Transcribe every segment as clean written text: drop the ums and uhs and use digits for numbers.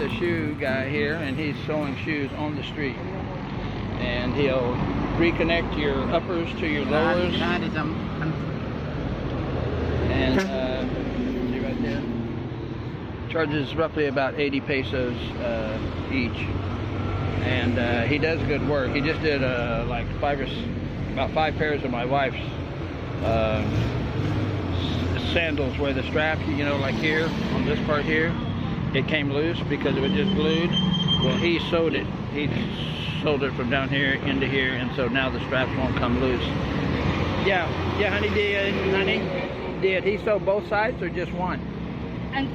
the shoe guy here, and he's sewing shoes on the street. And he'll reconnect your uppers to your lowers. And see right there. Charges roughly about 80 pesos each. And he does good work. He just did like about five pairs of my wife's sandals, where the strap, you know, like here on this part here, it came loose because it was just glued. Well, he sewed it. He sewed it from down here into here, and so now the straps won't come loose. Yeah, honey, did he sew both sides or just one? Yes.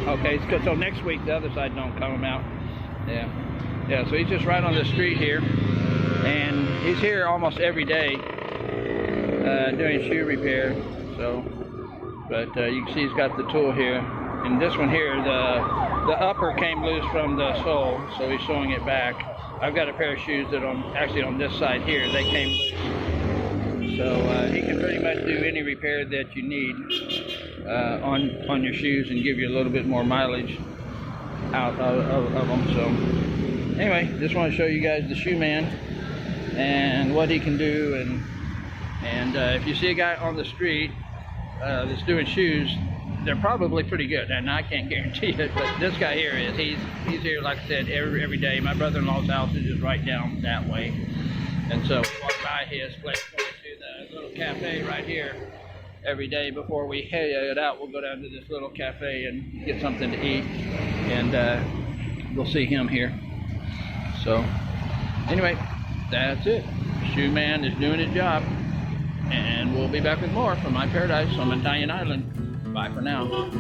Okay, so next week the other side don't come out. Yeah, so he's just right on the street here, and he's here almost every day doing shoe repair. So, but you can see he's got the tool here, and this one here, the upper came loose from the sole, so he's sewing it back. I've got a pair of shoes that actually on this side here, they came loose. So he can pretty much do any repair that you need on your shoes and give you a little bit more mileage out of them. So anyway, just want to show you guys the shoe man and what he can do. And if you see a guy on the street that's doing shoes, they're probably pretty good, and I can't guarantee it, but this guy here is. He's here, like I said, every day. My brother-in-law's house is just right down that way, and so we walk by his place, go to the little cafe right here every day. Before we head out, we'll go down to this little cafe and get something to eat, and we'll see him here. So anyway, that's it. Shoe man is doing his job, and we'll be back with more from my paradise on Bantayan Island. Bye for now.